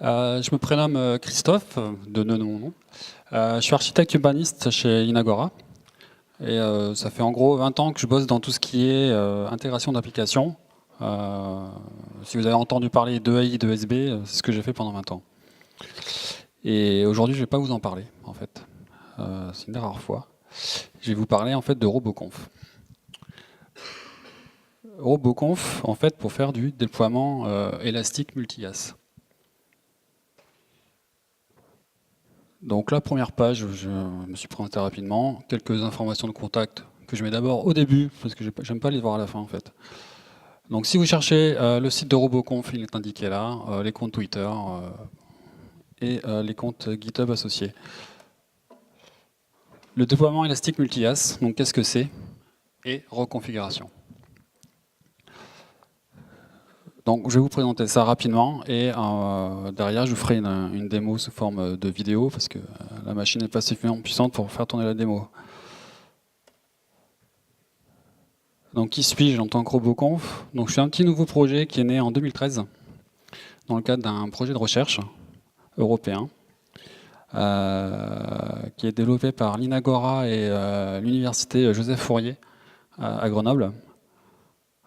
Je me prénomme Christophe, de mon nom. Je suis architecte urbaniste chez Inagora. Et ça fait en gros 20 ans que je bosse dans tout ce qui est intégration d'applications. Si vous avez entendu parler d'EAI, de SB, c'est ce que j'ai fait pendant 20 ans. Et aujourd'hui, je ne vais pas vous en parler, en fait. C'est une des rares fois. Je vais vous parler en fait de RoboConf. RoboConf, en fait, pour faire du déploiement élastique multi-IaaS. Donc la première page, je me suis présenté rapidement, quelques informations de contact que je mets d'abord au début, parce que j'aime pas les voir à la fin en fait. Donc si vous cherchez le site de RoboConf, il est indiqué là, les comptes Twitter et les comptes GitHub associés. Le déploiement élastique multi-IaaS, donc qu'est-ce que c'est? Et reconfiguration. Donc je vais vous présenter ça rapidement et derrière je vous ferai une démo sous forme de vidéo parce que la machine n'est pas suffisamment puissante pour faire tourner la démo. Donc qui suis-je en tant que RoboConf? Donc je suis un petit nouveau projet qui est né en 2013 dans le cadre d'un projet de recherche européen qui est développé par l'Inagora et l'université Joseph Fourier à Grenoble.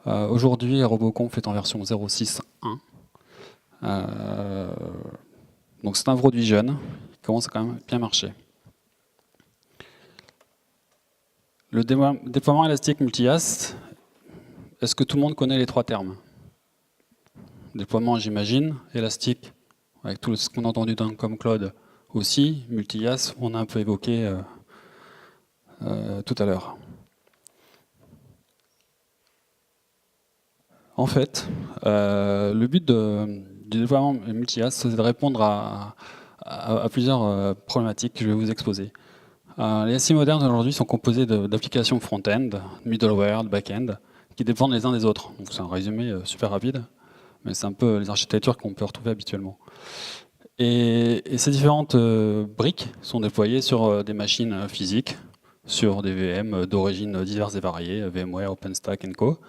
Aujourd'hui, RoboConf est en version 0.6.1. Donc c'est un produit jeune qui commence à quand même bien marcher. Le déploiement élastique multi-IaaS, est-ce que tout le monde connaît les trois termes? Déploiement, j'imagine, élastique, avec tout ce qu'on a entendu dans comme cloud aussi, multi-IaaS, on a un peu évoqué tout à l'heure. En fait, le but du déploiement multi-IaaS, c'est de répondre à plusieurs problématiques que je vais vous exposer. Les SI modernes aujourd'hui sont composés d'applications front-end, middleware, back-end, qui dépendent les uns des autres. Donc c'est un résumé super rapide, mais c'est un peu les architectures qu'on peut retrouver habituellement. Et ces différentes briques sont déployées sur des machines physiques, sur des VM d'origine diverses et variées, VMware, OpenStack & Co,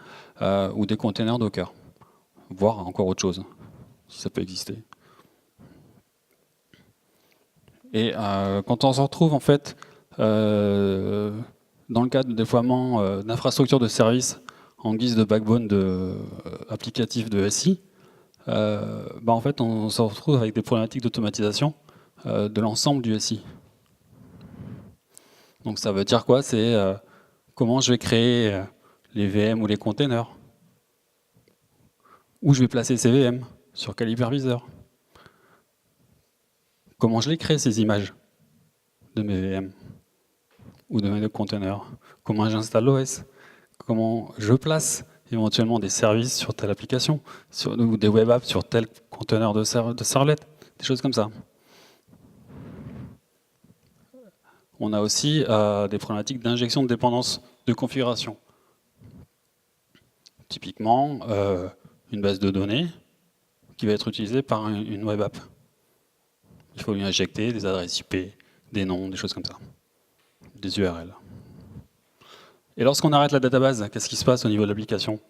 ou des containers Docker, voire encore autre chose, si ça peut exister. Et quand on se retrouve en fait dans le cadre de déploiement d'infrastructures de services en guise de backbone applicatif de SI, en fait on se retrouve avec des problématiques d'automatisation de l'ensemble du SI. Donc ça veut dire quoi? C'est comment je vais créer les VM ou les containers, où je vais placer ces VM, sur quel hyperviseur, comment je les crée ces images de mes VM ou de mes containers, comment j'installe l'OS, comment je place éventuellement des services sur telle application, ou des web apps sur tel conteneur de servlet, des choses comme ça. On a aussi des problématiques d'injection de dépendance de configuration. Typiquement, une base de données qui va être utilisée par une web app. Il faut lui injecter des adresses IP, des noms, des choses comme ça, des URL. Et lorsqu'on arrête la database, qu'est-ce qui se passe au niveau de l'application?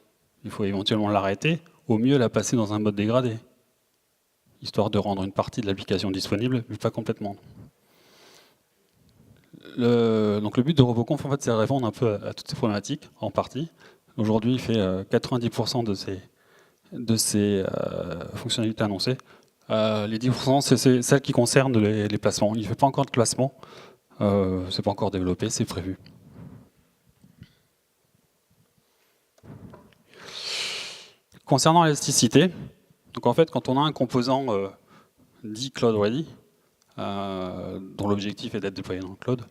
Il faut éventuellement l'arrêter, au mieux la passer dans un mode dégradé, histoire de rendre une partie de l'application disponible, mais pas complètement. Donc le but de RoboConf, en fait, c'est de répondre un peu à toutes ces problématiques, en partie. Aujourd'hui, il fait 90% de ces fonctionnalités annoncées. Les 10%, c'est celles qui concernent les placements. Il ne fait pas encore de classement, c'est pas encore développé, c'est prévu. Concernant l'élasticité, donc en fait, quand on a un composant dit Cloud Ready, dont l'objectif est d'être déployé dans le cloud,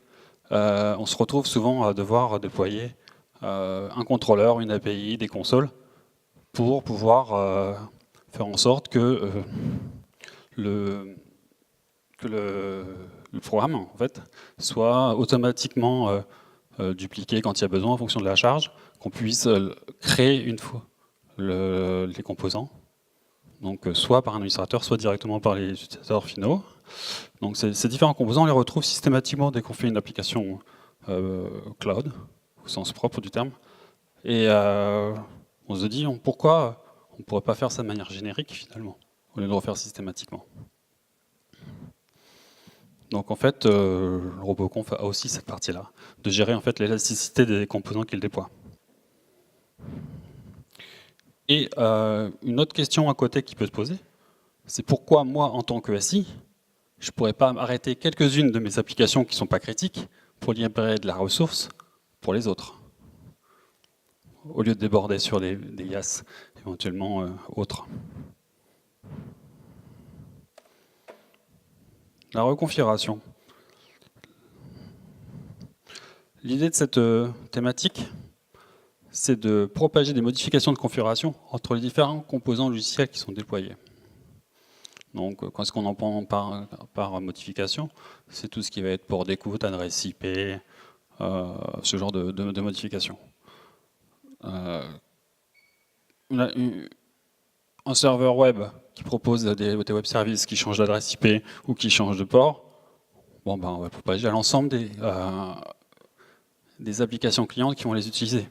on se retrouve souvent à devoir déployer un contrôleur, une API, des consoles, pour pouvoir faire en sorte que le programme en fait, soit automatiquement dupliqué quand il y a besoin en fonction de la charge, qu'on puisse créer une fois les composants, donc soit par un administrateur, soit directement par les utilisateurs finaux. Donc ces différents composants, on les retrouve systématiquement dès qu'on fait une application cloud, au sens propre du terme. Et on se dit pourquoi on ne pourrait pas faire ça de manière générique finalement, au lieu de le refaire systématiquement. Donc en fait, le RoboConf a aussi cette partie-là, de gérer en fait l'élasticité des composants qu'il déploie. Et une autre question à côté qui peut se poser, c'est pourquoi moi, en tant que SI, je ne pourrais pas arrêter quelques-unes de mes applications qui ne sont pas critiques pour libérer de la ressource pour les autres, au lieu de déborder sur des IaaS éventuellement autres. La reconfiguration. L'idée de cette thématique, c'est de propager des modifications de configuration entre les différents composants logiciels qui sont déployés. Donc, qu'est-ce qu'on entend par modification? C'est tout ce qui va être port d'écoute, adresse IP, ce genre de modification. Un serveur web qui propose des web services qui changent d'adresse IP ou qui changent de port, bon, ben, on va propager à l'ensemble des applications clientes qui vont les utiliser.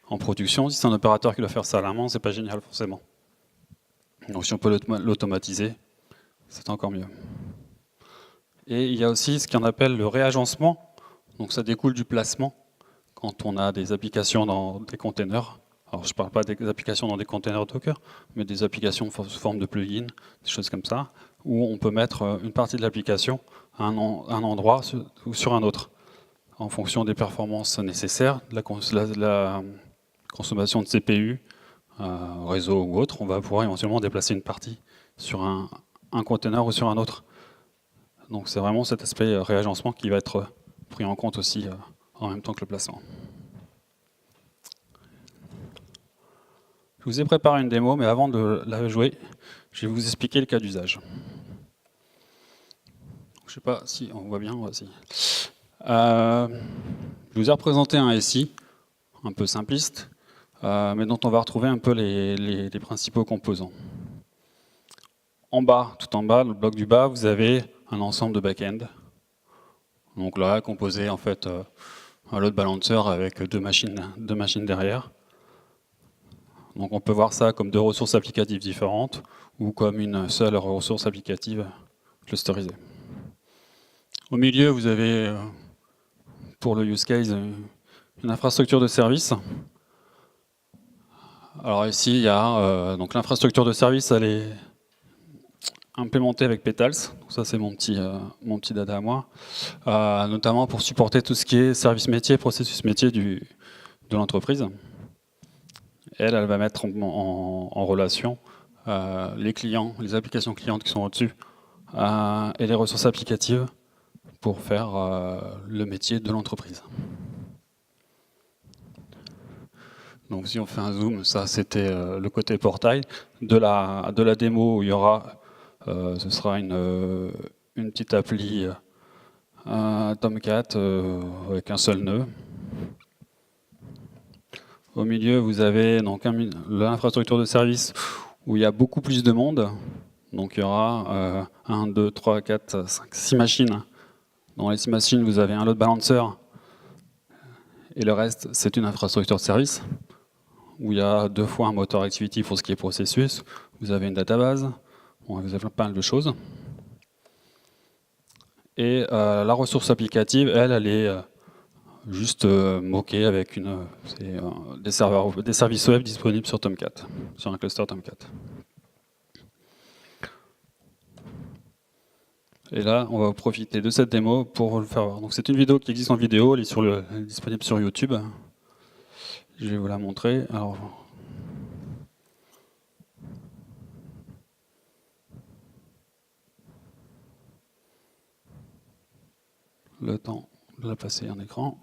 En production, si c'est un opérateur qui doit faire ça à la main, c'est pas génial forcément. Donc si on peut l'automatiser, c'est encore mieux. Et il y a aussi ce qu'on appelle le réagencement. Donc ça découle du placement quand on a des applications dans des containers. Alors je ne parle pas des applications dans des containers Docker, mais des applications sous forme de plugin, des choses comme ça, où on peut mettre une partie de l'application à un endroit ou sur un autre, en fonction des performances nécessaires, de la consommation de CPU, réseau ou autre, on va pouvoir éventuellement déplacer une partie sur un container ou sur un autre. Donc c'est vraiment cet aspect réagencement qui va être pris en compte aussi en même temps que le placement. Je vous ai préparé une démo, mais avant de la jouer, je vais vous expliquer le cas d'usage. Je ne sais pas si on voit bien, voici. Je vous ai représenté un SI, un peu simpliste, mais dont on va retrouver un peu les principaux composants. En bas, tout en bas, le bloc du bas, vous avez un ensemble de back-end. Donc là, composé en fait un load balancer avec deux machines derrière. Donc on peut voir ça comme deux ressources applicatives différentes ou comme une seule ressource applicative clusterisée. Au milieu, vous avez, pour le use case, une infrastructure de service. Alors ici, il y a donc l'infrastructure de service, elle est implémentée avec Petals. Donc ça, c'est mon petit dada à moi. Notamment pour supporter tout ce qui est service métier, processus métier de l'entreprise. Elle va mettre en relation les clients, les applications clientes qui sont au-dessus et les ressources applicatives pour faire le métier de l'entreprise. Donc si on fait un zoom, ça c'était le côté portail. De la démo où il y aura, ce sera une petite appli Tomcat avec un seul nœud. Au milieu, vous avez donc l'infrastructure de service où il y a beaucoup plus de monde. Donc il y aura 1, 2, 3, 4, 5, 6 machines. Dans les 6 machines, vous avez un load balancer. Et le reste, c'est une infrastructure de service où il y a 2 fois un moteur activity pour ce qui est processus. Vous avez une database. Bon, vous avez pas mal de choses. Et la ressource applicative, elle est juste moquée avec des services web disponibles sur Tomcat, sur un cluster Tomcat. Et là, on va profiter de cette démo pour le faire voir. Donc c'est une vidéo qui existe en vidéo, elle est disponible sur YouTube. Je vais vous la montrer. Alors, le temps de la passer en écran.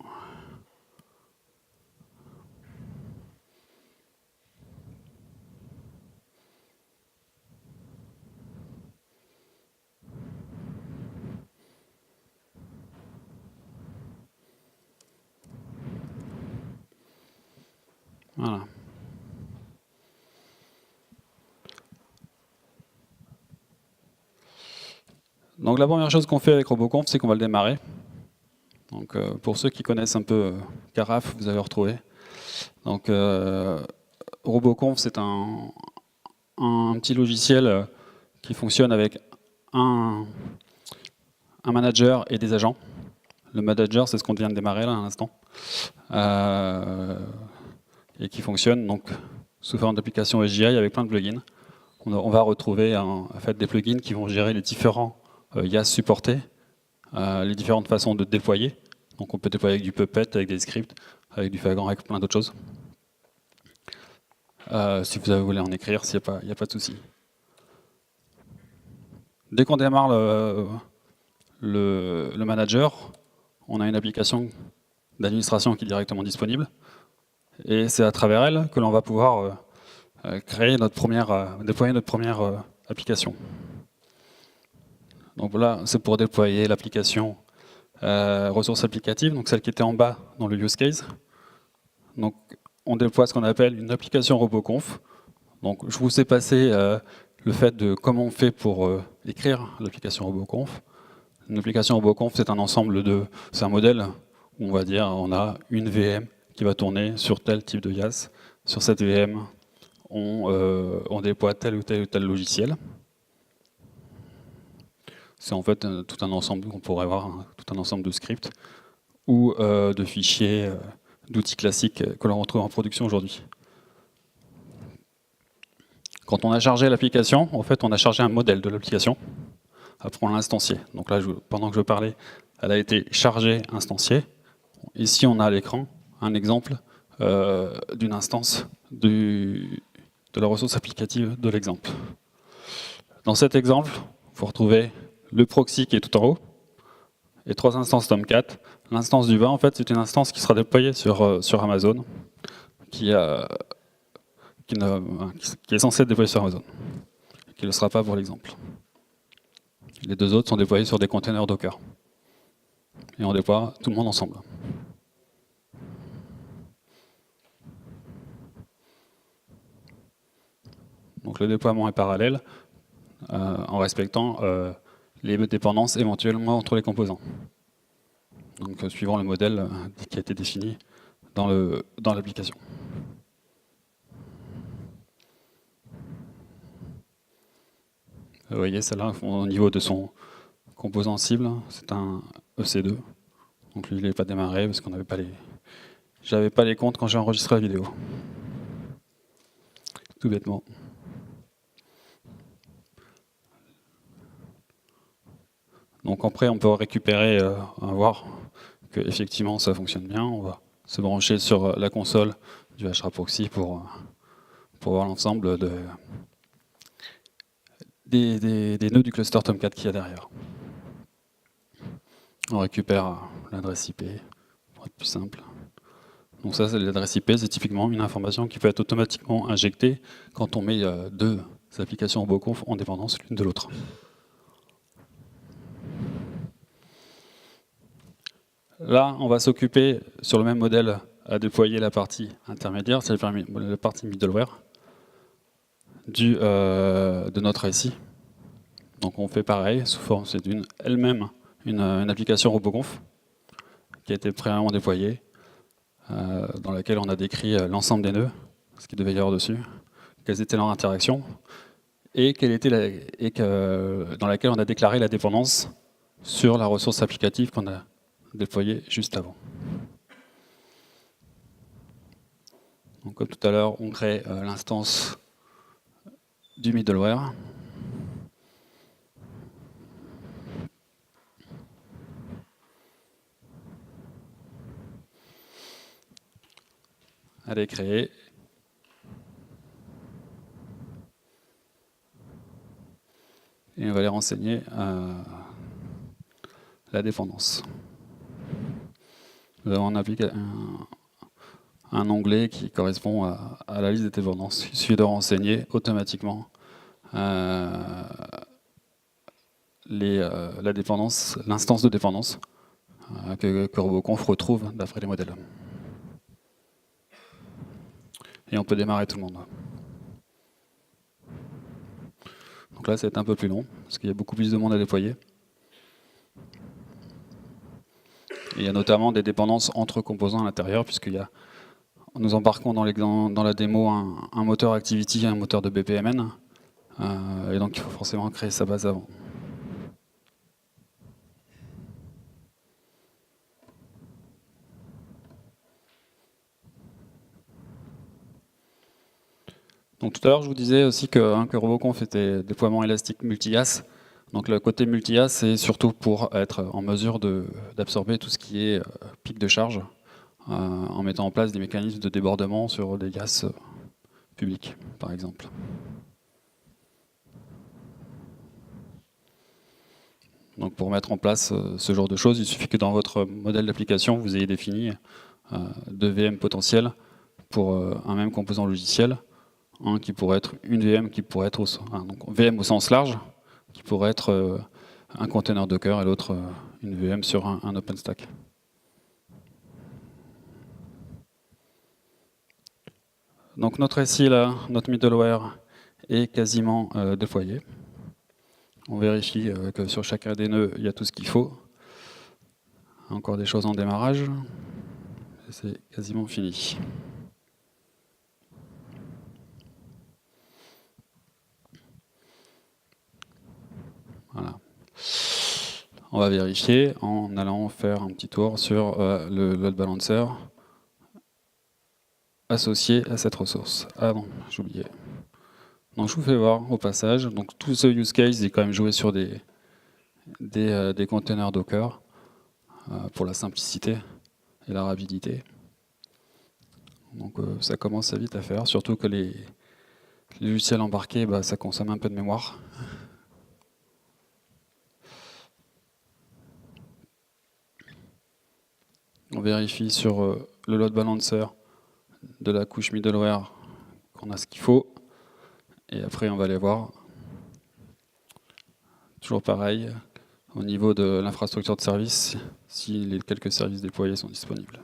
Voilà. Donc la première chose qu'on fait avec RoboConf, c'est qu'on va le démarrer. Donc pour ceux qui connaissent un peu Carafe, vous avez retrouvé. Donc RoboConf, c'est un petit logiciel qui fonctionne avec un un manager et des agents. Le manager, c'est ce qu'on vient de démarrer là à l'instant, et qui fonctionne donc sous forme d'application SGI avec plein de plugins. On va retrouver en fait des plugins qui vont gérer les différents YAS supportés, les différentes façons de déployer. Donc on peut déployer avec du Puppet, avec des scripts, avec du Vagrant, avec plein d'autres choses. Si vous voulez en écrire, il n'y a pas de souci. Dès qu'on démarre le manager, on a une application d'administration qui est directement disponible. Et c'est à travers elle que l'on va pouvoir déployer notre première application. Donc voilà, c'est pour déployer l'application ressources applicatives, donc celle qui était en bas dans le use case. Donc on déploie ce qu'on appelle une application RoboConf. Donc je vous ai passé le fait de comment on fait pour écrire l'application RoboConf. Une application RoboConf, c'est un ensemble c'est un modèle où on va dire on a une VM qui va tourner sur tel type de YAS. Sur cette VM, on déploie tel ou tel logiciel. C'est en fait tout un ensemble, on pourrait voir tout un ensemble de scripts ou de fichiers, d'outils classiques que l'on retrouve en production aujourd'hui. Quand on a chargé l'application, en fait, on a chargé un modèle de l'application. Après, on l'a instancié. Donc là, pendant que je parlais, elle a été chargée, instanciée. Ici, on a à l'écran un exemple d'une instance de la ressource applicative de l'exemple. Dans cet exemple, vous retrouvez le proxy qui est tout en haut et 3 instances Tomcat. L'instance du bas, en fait, c'est une instance qui sera déployée sur Amazon, qui est censée être déployée sur Amazon, qui ne le sera pas pour l'exemple. Les deux autres sont déployés sur des containers Docker. Et on déploie tout le monde ensemble. Donc le déploiement est parallèle, en respectant les dépendances éventuellement entre les composants. Donc suivant le modèle qui a été défini dans l'application. Vous voyez, celle-là, au niveau de son composant cible, c'est un EC2. Donc lui, il n'est pas démarré parce qu'on n'avait pas j'avais pas les comptes quand j'ai enregistré la vidéo. Tout bêtement. Donc après, on peut récupérer, voir que effectivement ça fonctionne bien. On va se brancher sur la console du HRProxy pour voir l'ensemble des nœuds du cluster Tomcat qu'il y a derrière. On récupère l'adresse IP, pour être plus simple. Donc ça, c'est l'adresse IP, c'est typiquement une information qui peut être automatiquement injectée quand on met deux applications RoboConf en dépendance l'une de l'autre. Là, on va s'occuper, sur le même modèle, à déployer la partie intermédiaire, c'est la partie middleware de notre SI. Donc on fait pareil, sous forme, c'est elle-même une application RoboConf qui a été préalablement déployée, dans laquelle on a décrit l'ensemble des nœuds, ce qu'il devait y avoir dessus, quelles étaient leurs interactions, et dans laquelle on a déclaré la dépendance sur la ressource applicative qu'on a déployée juste avant. Donc, comme tout à l'heure, on crée l'instance du middleware. Elle est créée. Et on va les renseigner la dépendance. Nous avons un onglet qui correspond à la liste des dépendances. Il suffit de renseigner automatiquement la dépendance, l'instance de dépendance que RoboConf retrouve d'après les modèles. Et on peut démarrer tout le monde. Donc là, ça va être un peu plus long, parce qu'il y a beaucoup plus de monde à déployer. Et il y a notamment des dépendances entre composants à l'intérieur, nous embarquons dans la démo un moteur Activity et un moteur de BPMN. Et donc il faut forcément créer sa base avant. Donc tout à l'heure, je vous disais aussi que RoboConf était déploiement élastique multi-IaaS. Donc le côté multi-IaaS, c'est surtout pour être en mesure d'absorber tout ce qui est pic de charge, en mettant en place des mécanismes de débordement sur des IaaS publics, par exemple. Donc pour mettre en place ce genre de choses, il suffit que dans votre modèle d'application, vous ayez défini 2 VM potentiels pour un même composant logiciel. Un qui pourrait être une VM qui pourrait être donc VM au sens large, qui pourrait être un container Docker et l'autre une VM sur un OpenStack. Donc notre SI là, notre middleware est quasiment déployé. On vérifie que sur chacun des nœuds, il y a tout ce qu'il faut. Encore des choses en démarrage. C'est quasiment fini. Voilà. On va vérifier en allant faire un petit tour sur le load balancer associé à cette ressource. Ah non, j'oubliais. Donc je vous fais voir au passage. Donc tout ce use case est quand même joué sur des containers Docker pour la simplicité et la rapidité. Donc ça commence à vite à faire, surtout que les logiciels embarqués, ça consomme un peu de mémoire. On vérifie sur le load balancer de la couche middleware qu'on a ce qu'il faut. Et après, on va aller voir. Toujours pareil, au niveau de l'infrastructure de service, si les quelques services déployés sont disponibles.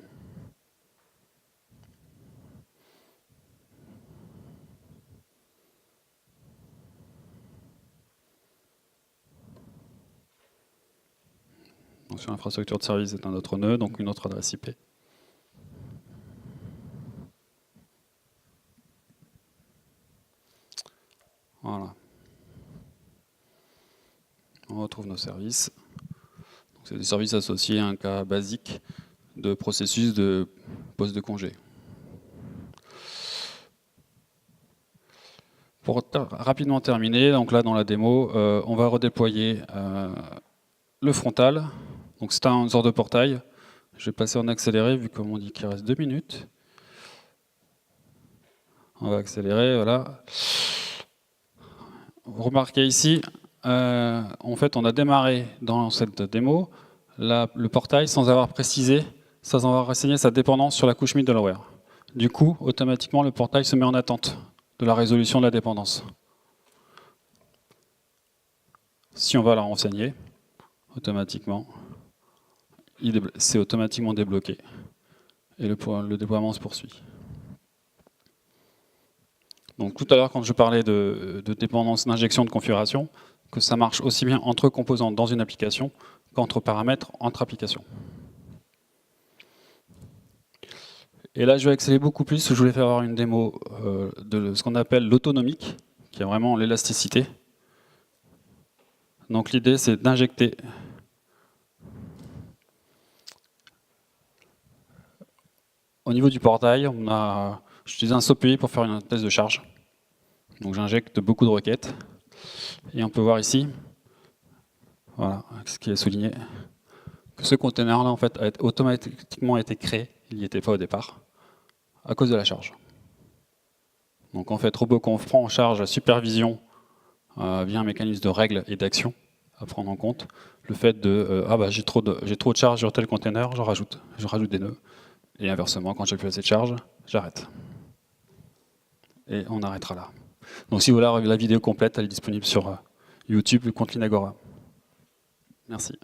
Donc sur l'infrastructure de service, c'est un autre nœud, donc une autre adresse IP. Voilà. On retrouve nos services. C'est des services associés à un cas basique de processus de poste de congé. Pour rapidement terminer, donc là dans la démo, on va redéployer le frontal. Donc c'est un genre de portail. Je vais passer en accéléré vu qu'on dit qu'il reste 2 minutes. On va accélérer, voilà. Vous remarquez ici, en fait, on a démarré dans cette démo le portail sans avoir précisé, sans avoir renseigné sa dépendance sur la couche middleware. Du coup, automatiquement, le portail se met en attente de la résolution de la dépendance. Si on va la renseigner, automatiquement, c'est automatiquement débloqué et le déploiement se poursuit. Donc tout à l'heure, quand je parlais de dépendance d'injection de configuration, que ça marche aussi bien entre composants dans une application qu'entre paramètres entre applications. Et là, je vais accélérer beaucoup plus. Je voulais faire avoir une démo de ce qu'on appelle l'autonomique, qui est vraiment l'élasticité. Donc l'idée, c'est d'injecter au niveau du portail. J'utilise un SOPI pour faire une test de charge. Donc j'injecte beaucoup de requêtes. Et on peut voir ici, voilà, ce qui est souligné, que ce container-là en fait, a automatiquement été créé, il n'y était pas au départ, à cause de la charge. Donc en fait, RoboConf prend en charge la supervision via un mécanisme de règles et d'action à prendre en compte. Le fait de j'ai trop de charge sur tel container, je rajoute des nœuds. Et inversement, quand j'ai plus assez de charge, j'arrête. Et on arrêtera là. Donc si vous voulez la vidéo complète, elle est disponible sur YouTube, le compte Linagora. Merci.